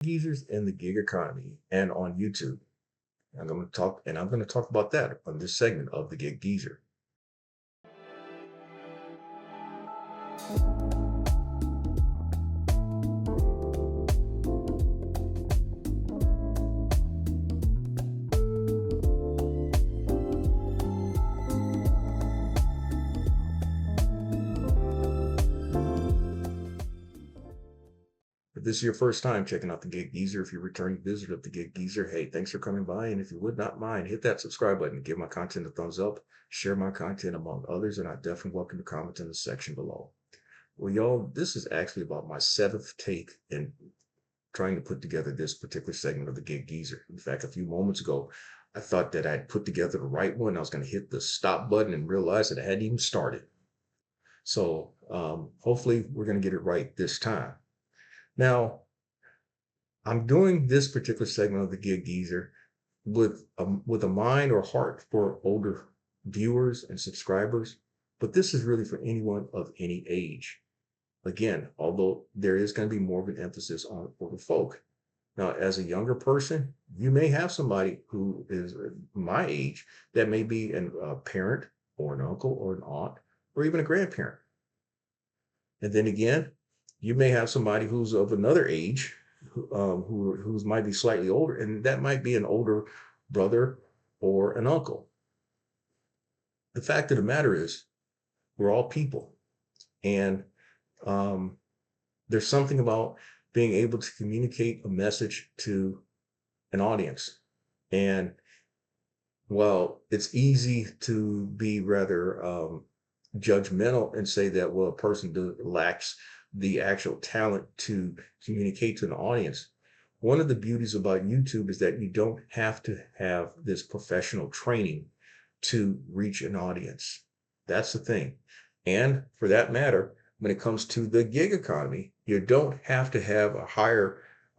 Geezers in the gig economy and on YouTube. I'm going to talk about that on this segment of the Gig Geezer. If this is your first time checking out the Gig Geezer, if you're a returning visitor of the Gig Geezer, hey, thanks for coming by. And if you would not mind, hit that subscribe button, give my content a thumbs up, share my content among others, and I definitely welcome your comments in the section below. Well, y'all, this is actually about my seventh take in trying to put together this particular segment of the Gig Geezer. In fact, a few moments ago, I thought that I'd put together the right one. I was going to hit the stop button and realize that I hadn't even started. So hopefully we're going to get it right this time. Now, I'm doing this particular segment of the Gig Geezer with a mind or heart for older viewers and subscribers, but this is really for anyone of any age. Again, although there is going to be more of an emphasis on older folk. Now, as a younger person, you may have somebody who is my age that may be a parent or an uncle or an aunt or even a grandparent. And then again, you may have somebody who's of another age who's might be slightly older, and that might be an older brother or an uncle. The fact of the matter is, we're all people, and there's something about being able to communicate a message to an audience. And while it's easy to be rather judgmental and say that, well, a person lacks the actual talent to communicate to an audience. One of the beauties about YouTube is that you don't have to have this professional training to reach an audience. That's the thing. And for that matter, when it comes to the gig economy, you don't have to have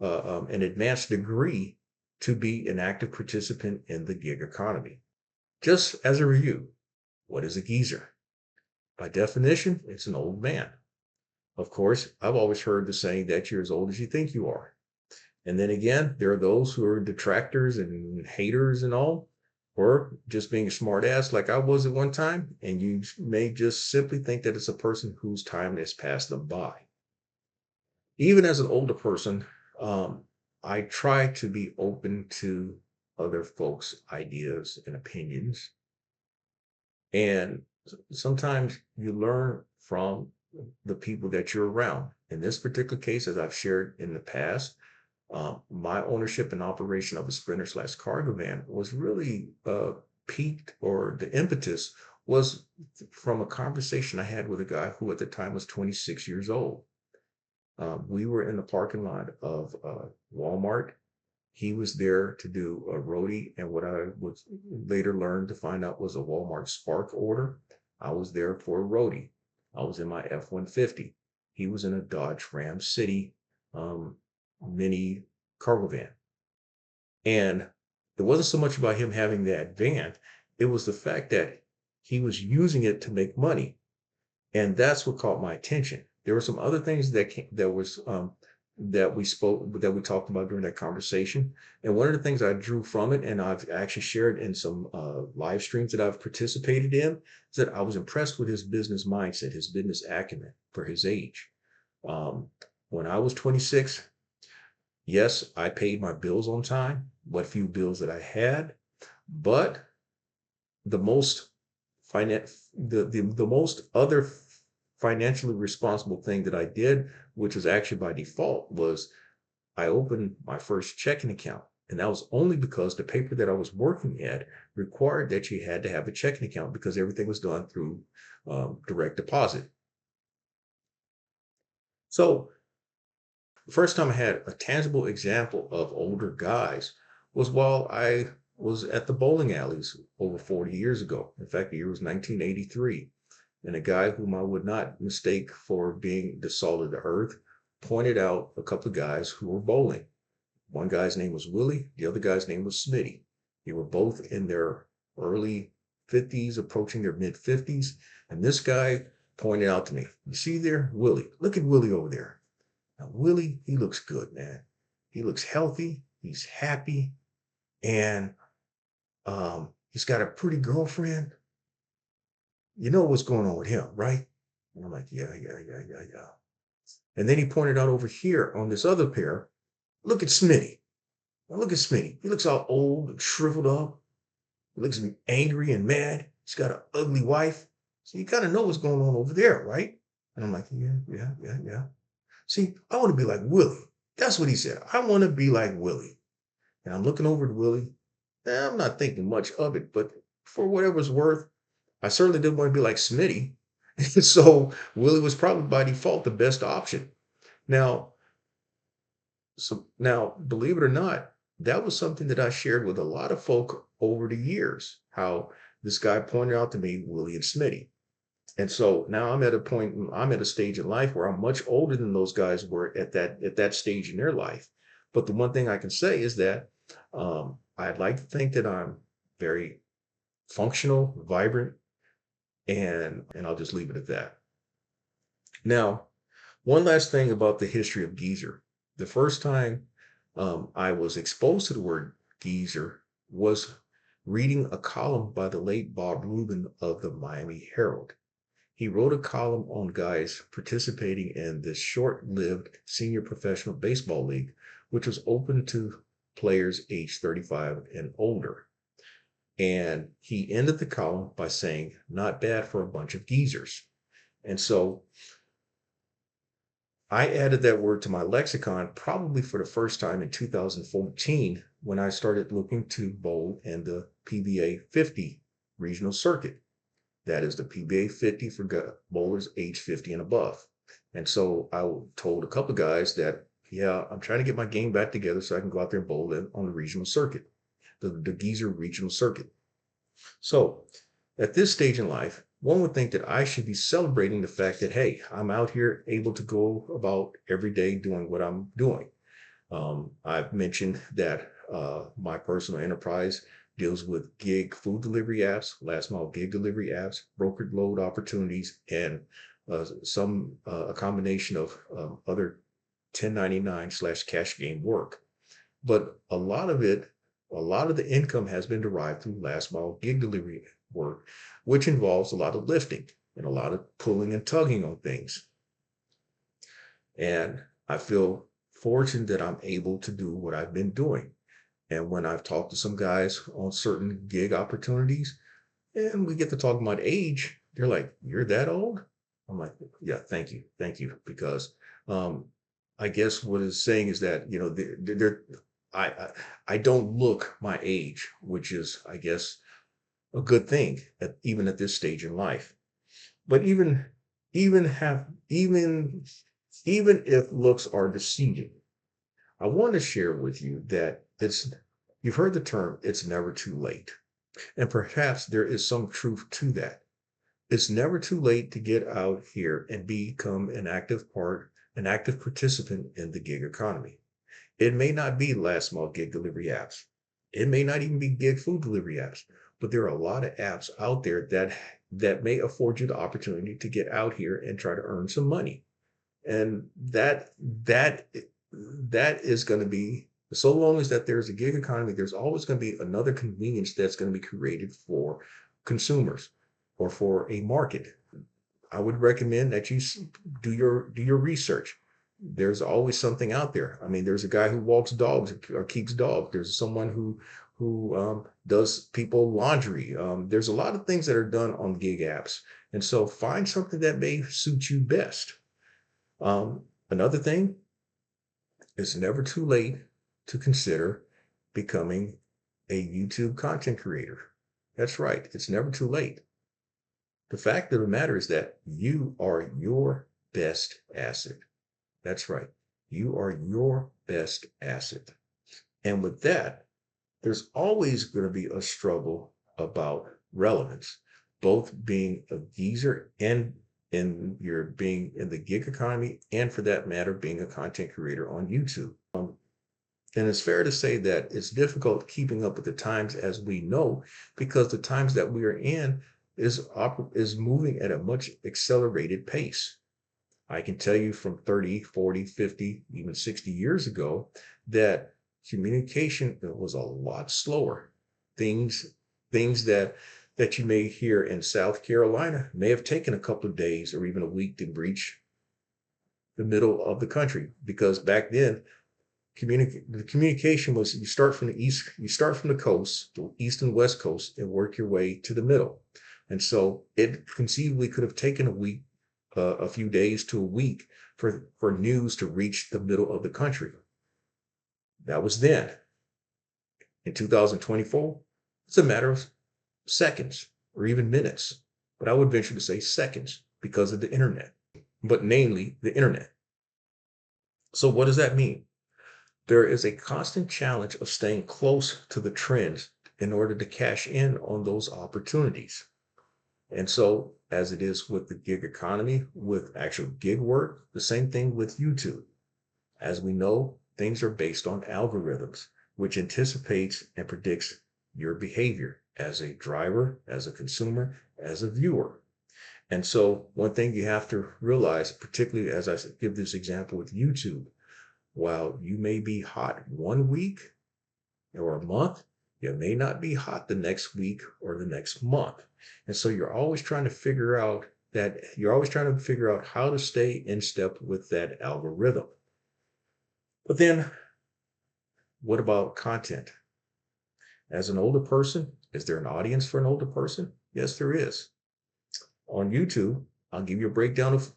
an advanced degree to be an active participant in the gig economy. Just as a review, what is a geezer? By definition, it's an old man. Of course, I've always heard the saying that you're as old as you think you are. And then again, there are those who are detractors and haters and all, or just being a smart ass like I was at one time. And you may just simply think that it's a person whose time has passed them by. Even as an older person, I try to be open to other folks' ideas and opinions. And sometimes you learn from the people that you're around. In this particular case, as I've shared in the past, my ownership and operation of a Sprinter/cargo van was really peaked, or the impetus was from a conversation I had with a guy who at the time was 26 years old. We were in the parking lot of Walmart. He was there to do a roadie, and what I would later learn to find out was a Walmart Spark order. I was there for a roadie. I was in my F-150. He was in a Dodge Ram City mini cargo van. And it wasn't so much about him having that van, it was the fact that he was using it to make money. And that's what caught my attention. There were some other things that we talked about during that conversation. And one of the things I drew from it, and I've actually shared in some live streams that I've participated in, is that I was impressed with his business mindset, his business acumen for his age. When I was 26, yes, I paid my bills on time, what few bills that I had, but the most the most other financially responsible thing that I did, which was actually by default, was I opened my first checking account. And that was only because the paper that I was working at required that you had to have a checking account because everything was done through direct deposit. So the first time I had a tangible example of older guys was while I was at the bowling alleys over 40 years ago. In fact, the year was 1983. And a guy whom I would not mistake for being the salt of the earth pointed out a couple of guys who were bowling. One guy's name was Willie, the other guy's name was Smitty. They were both in their early 50s, approaching their mid 50s. And this guy pointed out to me, you see there, Willie, look at Willie over there. Now, Willie, he looks good, man. He looks healthy. He's happy. And he's got a pretty girlfriend. You know what's going on with him, right? And I'm like, yeah, yeah, yeah, yeah, yeah. And then he pointed out over here on this other pair, look at Smitty. Now look at Smitty. He looks all old and shriveled up. He looks angry and mad. He's got an ugly wife. So you kind of know what's going on over there, right? And I'm like, yeah, yeah, yeah, yeah. See, I want to be like Willie. That's what he said. I want to be like Willie. And I'm looking over at Willie. I'm not thinking much of it, but for whatever's worth, I certainly didn't want to be like Smitty. So Willie was probably by default the best option. Now, now, believe it or not, that was something that I shared with a lot of folk over the years. How this guy pointed out to me Willie and Smitty. And so now I'm at a point, I'm at a stage in life where I'm much older than those guys were at that stage in their life. But the one thing I can say is that I'd like to think that I'm very functional, vibrant, and I'll just leave it at that. Now, one last thing about the history of geezer. The first time I was exposed to the word geezer was reading a column by the late Bob Rubin of the Miami Herald. He wrote a column on guys participating in this short-lived senior professional baseball league, which was open to players age 35 and older. And he ended the column by saying, not bad for a bunch of geezers. And so I added that word to my lexicon probably for the first time in 2014 when I started looking to bowl in the PBA 50 regional circuit. That is the PBA 50 for bowlers age 50 and above. And so I told a couple of guys that, yeah, I'm trying to get my game back together so I can go out there and bowl on the regional circuit, the Geezer regional circuit. So at this stage in life, one would think that I should be celebrating the fact that, hey, I'm out here able to go about every day doing what I'm doing. I've mentioned that my personal enterprise deals with gig food delivery apps, last mile gig delivery apps, brokered load opportunities, and a combination of other 1099 slash cash game work. But a lot of the income has been derived through last mile gig delivery work, which involves a lot of lifting and a lot of pulling and tugging on things. And I feel fortunate that I'm able to do what I've been doing. And when I've talked to some guys on certain gig opportunities and we get to talk about age, they're like, you're that old? I'm like, yeah, thank you. Thank you. Because I guess what it's saying is that, you know, I don't look my age, which is, I guess, a good thing even at this stage in life. But even have even if looks are deceiving, I want to share with you that you've heard the term, it's never too late. And perhaps there is some truth to that. It's never too late to get out here and become an active participant in the gig economy. It may not be last mile gig delivery apps. It may not even be gig food delivery apps, but there are a lot of apps out there that may afford you the opportunity to get out here and try to earn some money. And that is going to be, so long as that there's a gig economy, there's always going to be another convenience that's going to be created for consumers or for a market. I would recommend that you do your research. There's always something out there. I mean, there's a guy who walks dogs or keeps dogs. There's someone who does people laundry. There's a lot of things that are done on gig apps, and so find something that may suit you best. Another thing, it's never too late to consider becoming a YouTube content creator. That's right, it's never too late. The fact of the matter is that you are your best asset. That's right, you are your best asset. And with that, there's always going to be a struggle about relevance, both being a geezer and in your being in the gig economy, and for that matter, being a content creator on YouTube. And it's fair to say that it's difficult keeping up with the times, as we know, because the times that we are in is moving at a much accelerated pace. I can tell you from 30, 40, 50, even 60 years ago that communication was a lot slower. Things, things that you may hear in South Carolina may have taken a couple of days or even a week to reach the middle of the country, because back then the communication was you start from the east, you start from the coast, the east and west coast, and work your way to the middle. And so it conceivably could have taken a week, a few days to a week for news to reach the middle of the country. That was then. In 2024, it's a matter of seconds or even minutes, but I would venture to say seconds because of the internet, but namely the internet. So what does that mean? There is a constant challenge of staying close to the trends in order to cash in on those opportunities. And so, as it is with the gig economy, with actual gig work, the same thing with YouTube. As we know, things are based on algorithms, which anticipates and predicts your behavior as a driver, as a consumer, as a viewer. And so one thing you have to realize, particularly as I give this example with YouTube, while you may be hot one week or a month, you may not be hot the next week or the next month. And so you're always trying to figure out how to stay in step with that algorithm. But then what about content? As an older person, is there an audience for an older person? Yes, there is. On YouTube, I'll give you a breakdown of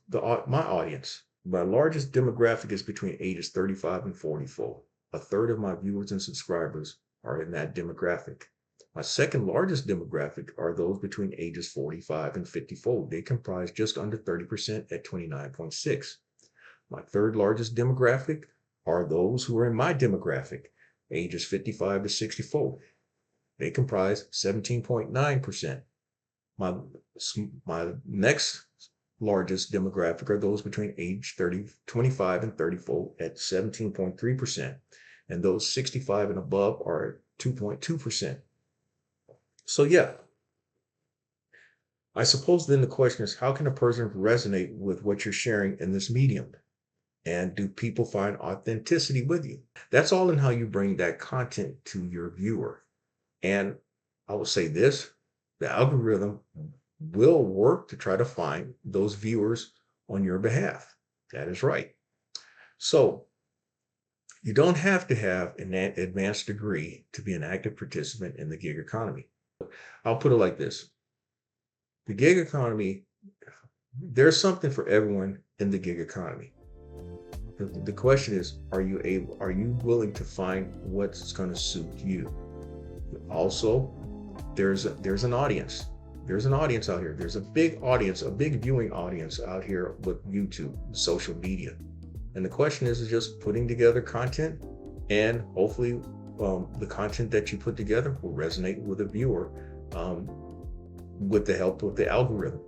my audience. My largest demographic is between ages 35 and 44. A third of my viewers and subscribers are in that demographic. My second largest demographic are those between ages 45 and 54. They comprise just under 30% at 29.6. My third largest demographic are those who are in my demographic, ages 55 to 64. They comprise 17.9%. My next largest demographic are those between age 25 and 34 at 17.3%. And those 65 and above are 2.2%. So yeah, I suppose then the question is, how can a person resonate with what you're sharing in this medium? And do people find authenticity with you? That's all in how you bring that content to your viewer. And I will say this, the algorithm will work to try to find those viewers on your behalf. That is right. So you don't have to have an advanced degree to be an active participant in the gig economy. I'll put it like this. The gig economy, there's something for everyone in the gig economy. The question is, are you willing to find what's going to suit you? Also, there's an audience. There's an audience out here. There's a big audience, a big viewing audience out here with YouTube, social media. And the question is just putting together content, and hopefully the content that you put together will resonate with a viewer with the help of the algorithm.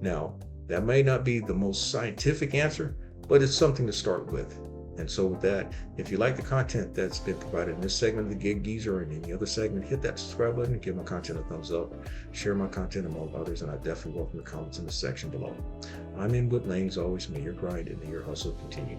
Now, that may not be the most scientific answer, but it's something to start with. And so with that, if you like the content that's been provided in this segment of the Gig Geezer or in any other segment, hit that subscribe button, give my content a thumbs up, share my content among others, and I definitely welcome the comments in the section below. I'm Inwood Lane, as always. May your grind and may your hustle continue.